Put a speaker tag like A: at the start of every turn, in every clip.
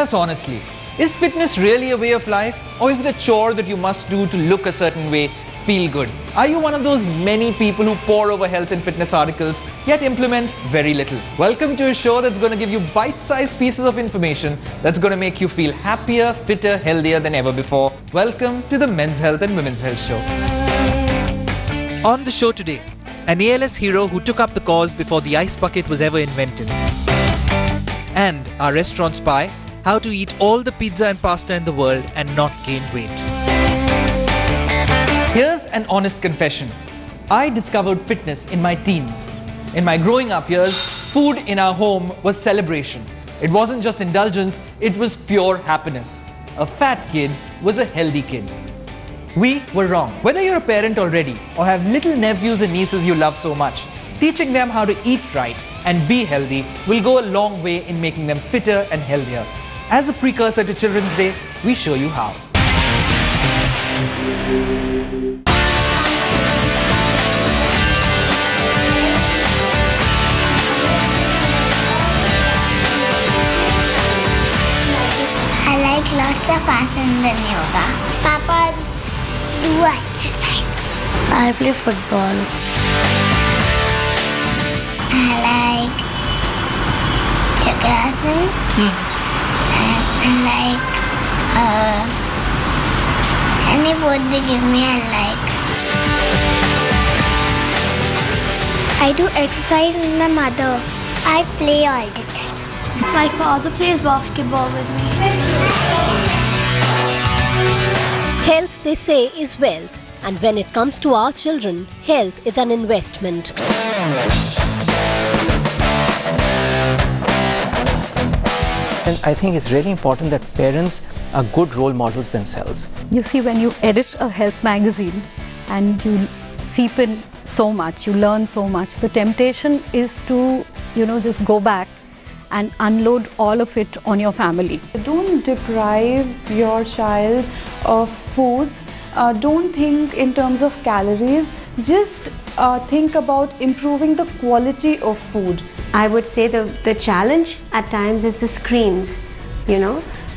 A: us honestly, is fitness really a way of life, or is it a chore that you must do to look a certain way, feel good? Are you one of those many people who pore over health and fitness articles yet implement very little? Welcome to a show that's going to give you bite-sized pieces of information that's going to make you feel happier, fitter, healthier than ever before. Welcome to the Men's Health and Women's Health Show. On the show today, an ALS hero who took up the cause before the ice bucket was ever invented. And our restaurant spy, how to eat all the pizza and pasta in the world and not gain weight. Here's an honest confession. I discovered fitness in my teens. In my growing up years, food in our home was celebration. It wasn't just indulgence, it was pure happiness. A fat kid was a healthy kid. We were wrong. Whether you're a parent already or have little nephews and nieces you love so much, teaching them how to eat right and be healthy will go a long way in making them fitter and healthier. As a precursor to Children's Day, we show you how.
B: I like lots of asana and yoga. Papa, do exercise. I play football. I like chakasana. And I like any food they give me, I like. I do exercise with my mother. I play all the time. My father plays basketball with me.
C: Health, they say, is wealth. And when it comes to our children, health is an investment.
D: And I think it's really important that parents are good role models themselves.
E: You see, when you edit a health magazine and you seep in so much, you learn so much, the temptation is to, just go back and unload all of it on your family.
F: Don't deprive your child of foods. Don't think in terms of calories. Just think about improving the quality of food.
G: I would say the challenge at times is the screens,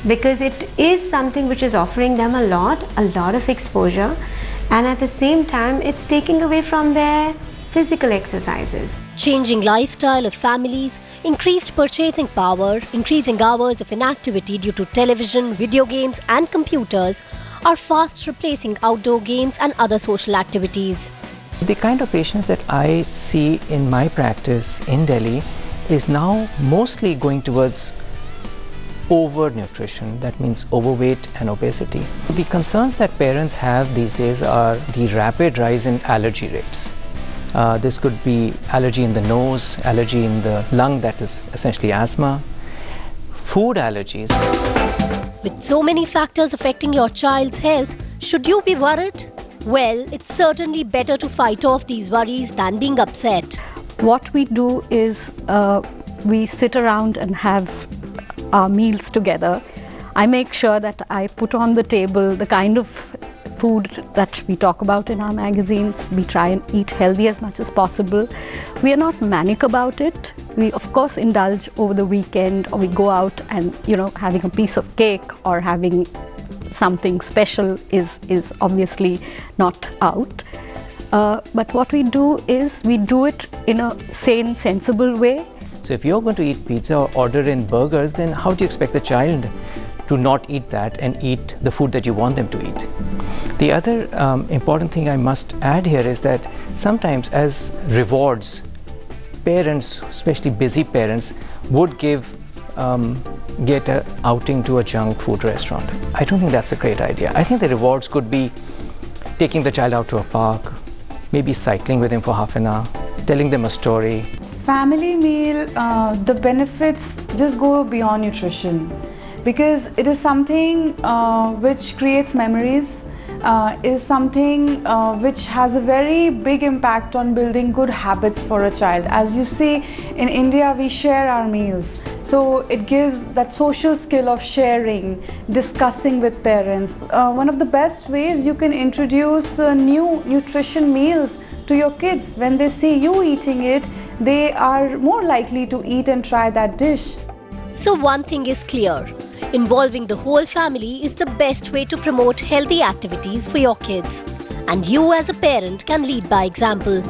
G: because it is something which is offering them a lot of exposure, and at the same time it's taking away from their physical exercises.
C: Changing lifestyle of families, increased purchasing power, increasing hours of inactivity due to television, video games and computers are fast replacing outdoor games and other social activities.
D: The kind of patients that I see in my practice in Delhi is now mostly going towards overnutrition. That means overweight and obesity. The concerns that parents have these days are the rapid rise in allergy rates. This could be allergy in the nose, allergy in the lung, that is essentially asthma, food allergies.
C: With so many factors affecting your child's health, should you be worried? Well, it's certainly better to fight off these worries than being upset.
E: What we do is we sit around and have our meals together. I make sure that I put on the table the kind of food that we talk about in our magazines. We try and eat healthy as much as possible. We are not manic about it. We of course indulge over the weekend, or we go out and having a piece of cake or having something special is obviously not out. But what we do is we do it in a sane, sensible way.
D: So if you're going to eat pizza or order in burgers, then how do you expect the child to not eat that and eat the food that you want them to eat? The other important thing I must add here is that sometimes as rewards, parents, especially busy parents, would get an outing to a junk food restaurant. I don't think that's a great idea. I think the rewards could be taking the child out to a park, maybe cycling with him for half an hour, telling them a story.
F: Family meal, the benefits just go beyond nutrition, because it is something which creates memories, is something which has a very big impact on building good habits for a child. As you see, in India we share our meals. So it gives that social skill of sharing, discussing with parents. One of the best ways you can introduce new nutrition meals to your kids. When they see you eating it, they are more likely to eat and try that dish.
C: So one thing is clear. Involving the whole family is the best way to promote healthy activities for your kids. And you as a parent can lead by example.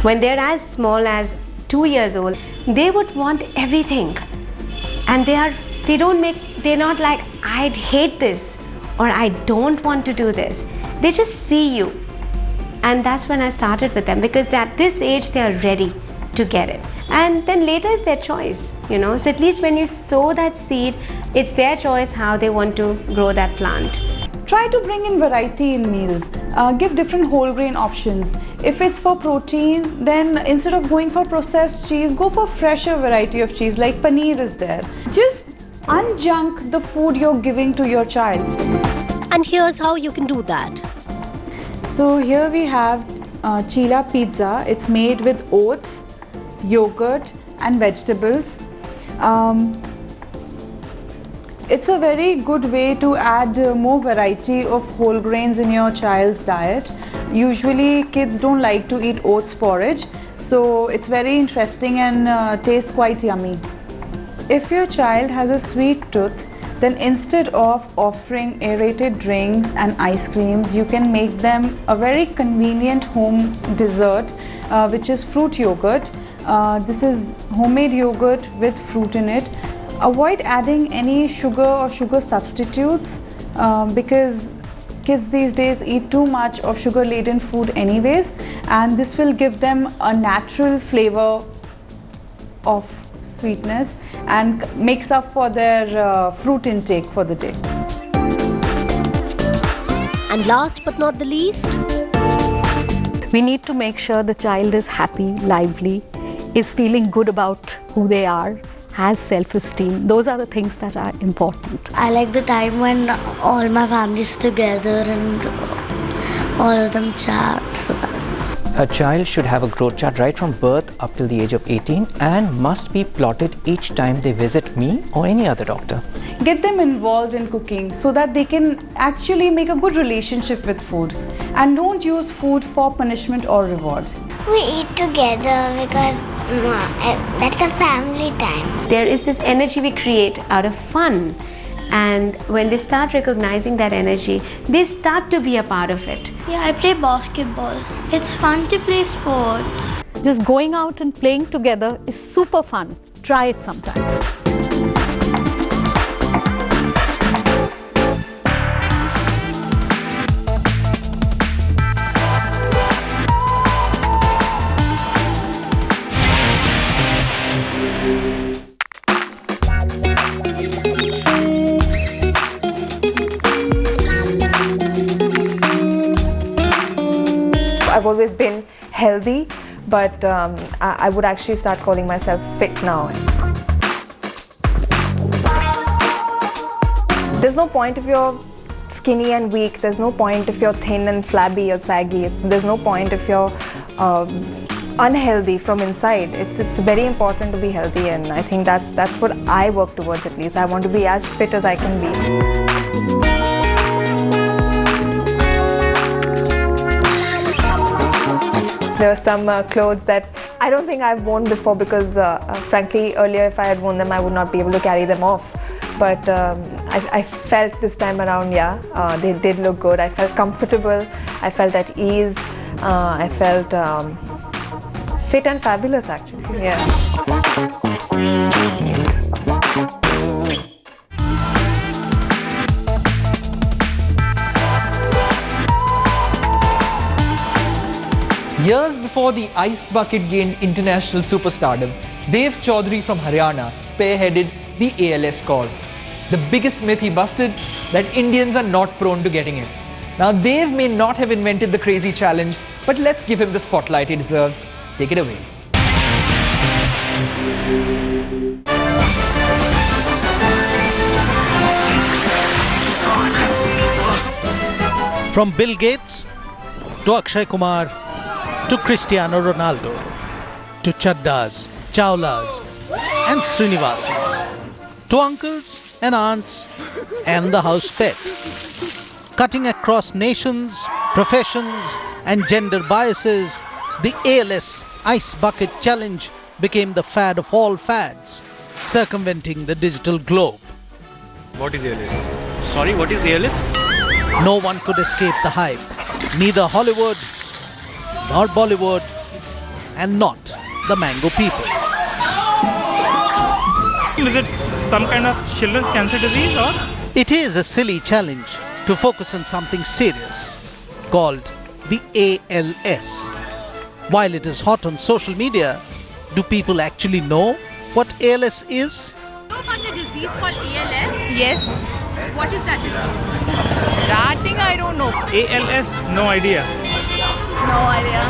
G: When they're as small as 2 years old, they would want everything. And they're not like, I'd hate this or I don't want to do this. They just see you. And that's when I started with them, because at this age they are ready to get it. And then later is their choice, you know. So at least when you sow that seed, it's their choice how they want to grow that plant.
F: Try to bring in variety in meals. Give different whole grain options. If it's for protein, then instead of going for processed cheese, go for fresher variety of cheese, like paneer is there. Just unjunk the food you're giving to your child.
C: And here's how you can do that.
F: So here we have chila pizza. It's made with oats, yogurt and vegetables. It's a very good way to add more variety of whole grains in your child's diet. Usually kids don't like to eat oats porridge, so it's very interesting and tastes quite yummy. If your child has a sweet tooth, then instead of offering aerated drinks and ice creams, you can make them a very convenient home dessert, which is fruit yogurt. This is homemade yogurt with fruit in it. Avoid adding any sugar or sugar substitutes because kids these days eat too much of sugar-laden food anyways, and this will give them a natural flavor of sweetness and makes up for their fruit intake for the day.
C: And last but not the least,
E: we need to make sure the child is happy, lively, is feeling good about who they are, has self-esteem. Those are the things that are important.
B: I like the time when all my family is together and all of them chat. So
D: A child should have a growth chart right from birth up till the age of 18 and must be plotted each time they visit me or any other doctor.
F: Get them involved in cooking so that they can actually make a good relationship with food, and don't use food for punishment or reward.
B: we eat together because that's a family time.
G: There is this energy we create out of fun, and when they start recognizing that energy, they start to be a part of it.
B: Yeah, I play basketball. It's fun to play sports.
E: Just going out and playing together is super fun. Try it sometime.
H: I've always been healthy, but I would actually start calling myself fit now. There's no point if you're skinny and weak, there's no point if you're thin and flabby or saggy, there's no point if you're unhealthy from inside. It's very important to be healthy, and I think that's what I work towards. At least I want to be as fit as I can be. There are some clothes that I don't think I've worn before because frankly earlier if I had worn them I would not be able to carry them off. But I felt this time around, yeah, they did look good. I felt comfortable, I felt at ease, I felt fit and fabulous actually, yeah.
A: Years before the ice bucket gained international superstardom, Dev Chaudhary from Haryana spearheaded the ALS cause. The biggest myth he busted, that Indians are not prone to getting it. Now Dev may not have invented the crazy challenge, but let's give him the spotlight he deserves. Take it away.
I: From Bill Gates to Akshay Kumar to Cristiano Ronaldo, to Chaddas, Chawlas and Srinivasans, to uncles and aunts and the house pet. Cutting across nations, professions and gender biases, the ALS Ice Bucket Challenge became the fad of all fads, circumventing the digital globe.
J: What is ALS? Sorry, what is ALS?
I: No one could escape the hype. Neither Hollywood, nor Bollywood, and not the Mango people.
K: Is it some kind of children's cancer disease or?
I: It is a silly challenge to focus on something serious called the ALS. While it is hot on social media, do people actually know what ALS is?
L: You know about the disease called ALS?
M: Yes.
L: What is that disease?
M: That thing I don't know.
K: ALS? No idea.
M: No idea.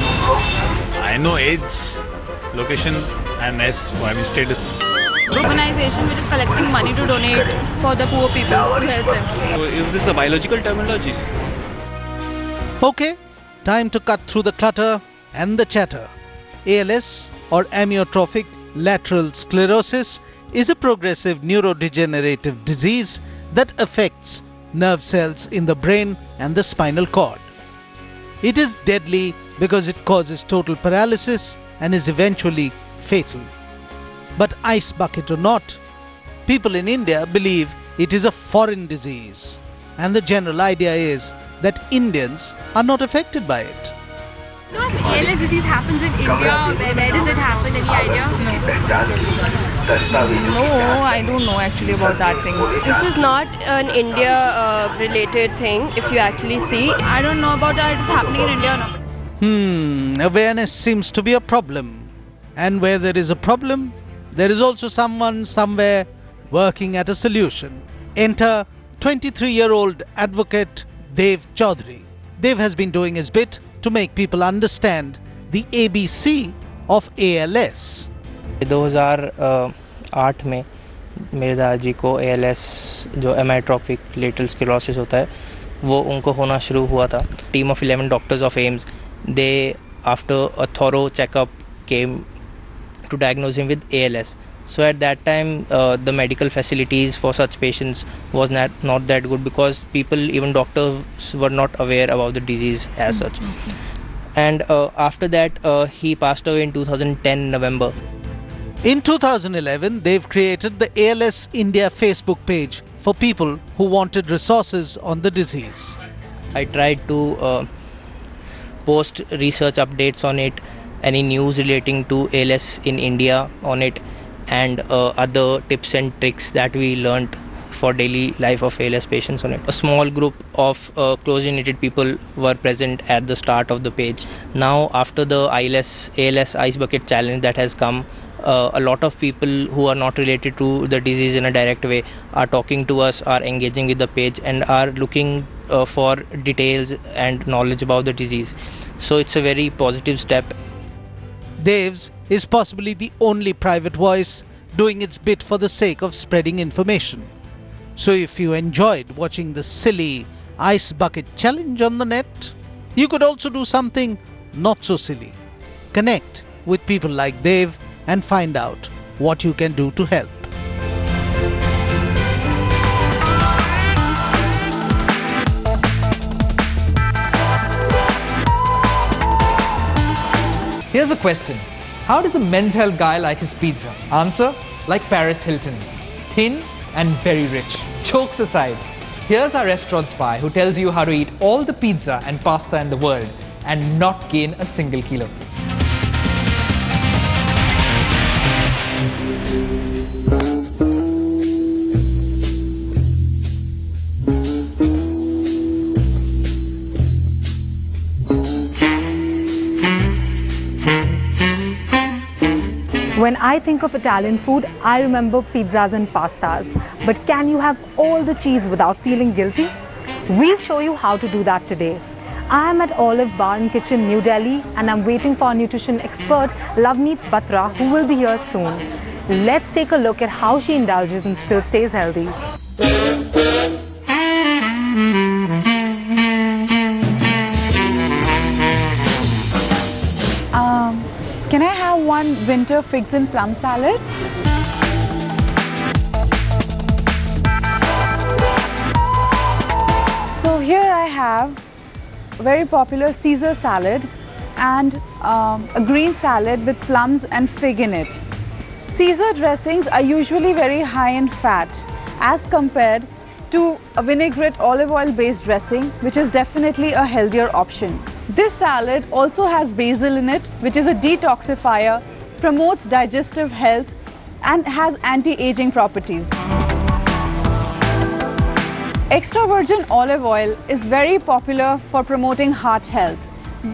J: I know age, location, and status.
M: Organization which is collecting money to donate for the poor people to help them.
J: So is this a biological terminology?
I: Okay, time to cut through the clutter and the chatter. ALS, or amyotrophic lateral sclerosis, is a progressive neurodegenerative disease that affects nerve cells in the brain and the spinal cord. It is deadly because it causes total paralysis and is eventually fatal. But ice bucket or not, people in India believe it is a foreign disease, and the general idea is that Indians are not affected by it.
L: You know if ALS disease happens in India, where does it happen? Any idea?
M: No, I don't know actually about that thing.
N: This is not an India related thing if you actually see.
M: I don't know about that. It's happening in India or not.
I: Awareness seems to be a problem. And where there is a problem, there is also someone somewhere working at a solution. Enter 23-year-old advocate Dev Chaudhary. Dev has been doing his bit to make people understand the ABC of ALS.
O: 2008 में मेरे दादाजी को ALS जो amyotrophic lateral sclerosis होता है वो उनको होना शुरू हुआ था. Team of 11 doctors of AIIMS, they after a thorough checkup came to diagnose him with ALS. So at that time the medical facilities for such patients was not that good because people, even doctors, were not aware about the disease as such. And after that he passed away in 2010 November.
I: In 2011, they've created the ALS India Facebook page for people who wanted resources on the disease.
O: I tried to post research updates on it, any news relating to ALS in India on it, and other tips and tricks that we learnt for daily life of ALS patients on it. A small group of closely knitted people were present at the start of the page. Now after the ALS Ice Bucket Challenge that has come, a lot of people who are not related to the disease in a direct way are talking to us, are engaging with the page, and are looking for details and knowledge about the disease. So it's a very positive step.
I: Dev's is possibly the only private voice doing its bit for the sake of spreading information. So if you enjoyed watching the silly Ice Bucket Challenge on the net, you could also do something not so silly. Connect with people like Dev and find out what you can do to help.
A: Here's a question. How does a men's health guy like his pizza? Answer: like Paris Hilton. Thin and very rich. Jokes aside, here's our restaurant spy who tells you how to eat all the pizza and pasta in the world and not gain a single kilo.
P: When I think of Italian food, I remember pizzas and pastas. But can you have all the cheese without feeling guilty? We'll show you how to do that today. I am at Olive Bar and Kitchen, New Delhi, and I'm waiting for our nutrition expert, Lavneet Batra, who will be here soon. Let's take a look at how she indulges and still stays healthy.
F: Can I have one winter figs and plum salad? So here I have very popular Caesar salad and a green salad with plums and fig in it. Caesar dressings are usually very high in fat as compared to a vinaigrette olive oil based dressing, which is definitely a healthier option. This salad also has basil in it, which is a detoxifier, promotes digestive health and has anti-aging properties. Extra virgin olive oil is very popular for promoting heart health,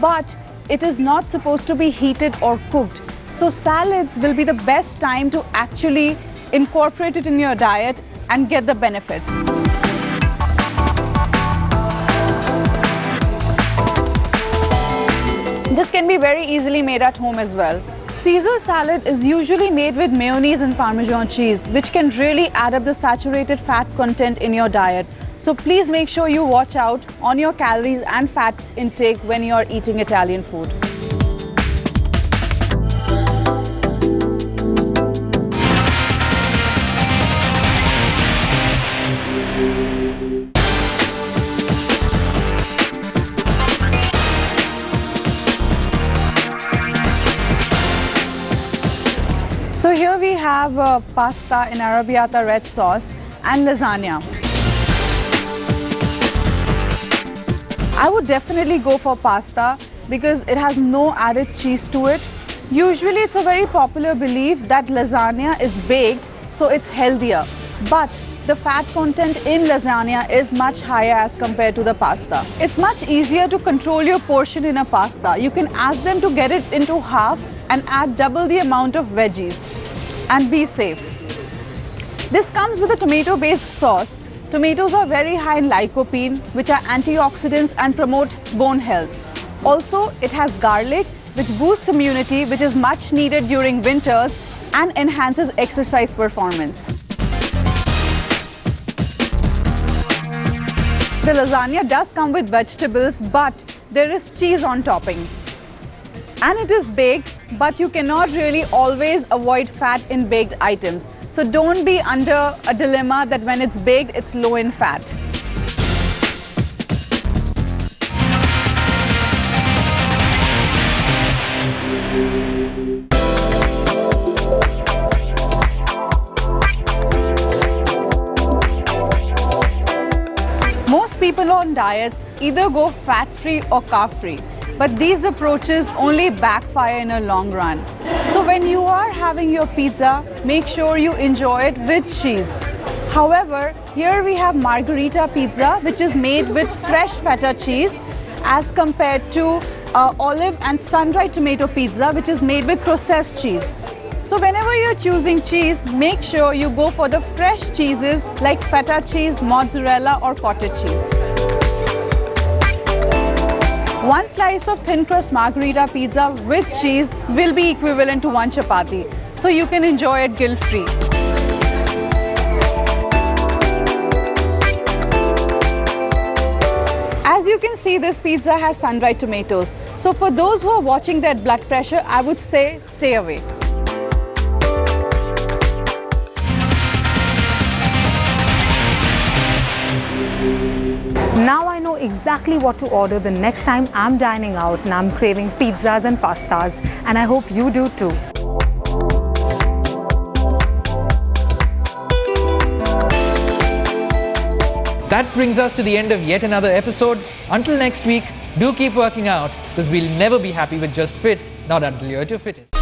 F: but it is not supposed to be heated or cooked. So salads will be the best time to actually incorporate it in your diet and get the benefits. This can be very easily made at home as well. Caesar salad is usually made with mayonnaise and Parmesan cheese, which can really add up the saturated fat content in your diet. So please make sure you watch out on your calories and fat intake when you are eating Italian food. So here we have pasta in arrabbiata red sauce and lasagna. I would definitely go for pasta because it has no added cheese to it. Usually it's a very popular belief that lasagna is baked, so it's healthier. But the fat content in lasagna is much higher as compared to the pasta. It's much easier to control your portion in a pasta. You can ask them to get it into half and add double the amount of veggies and be safe. This comes with a tomato-based sauce. Tomatoes are very high in lycopene, which are antioxidants and promote bone health. Also, it has garlic, which boosts immunity, which is much needed during winters and enhances exercise performance. The lasagna does come with vegetables, but there is cheese on topping. And it is baked, but you cannot really always avoid fat in baked items. So don't be under a dilemma that when it's baked, it's low in fat. Most people on diets either go fat-free or carb-free. But these approaches only backfire in a long run. So when you are having your pizza, make sure you enjoy it with cheese. However, here we have margherita pizza, which is made with fresh feta cheese, as compared to olive and sun-dried tomato pizza, which is made with processed cheese. So whenever you're choosing cheese, make sure you go for the fresh cheeses like feta cheese, mozzarella or cottage cheese. One slice of thin crust margherita pizza with cheese will be equivalent to one chapati, so you can enjoy it guilt-free. As you can see, this pizza has sun-dried tomatoes. So for those who are watching their blood pressure, I would say stay away.
P: Now I know exactly what to order the next time I'm dining out and I'm craving pizzas and pastas, and I hope you do too.
A: That brings us to the end of yet another episode. Until next week, do keep working out, because we'll never be happy with just fit, not until you're at your fittest.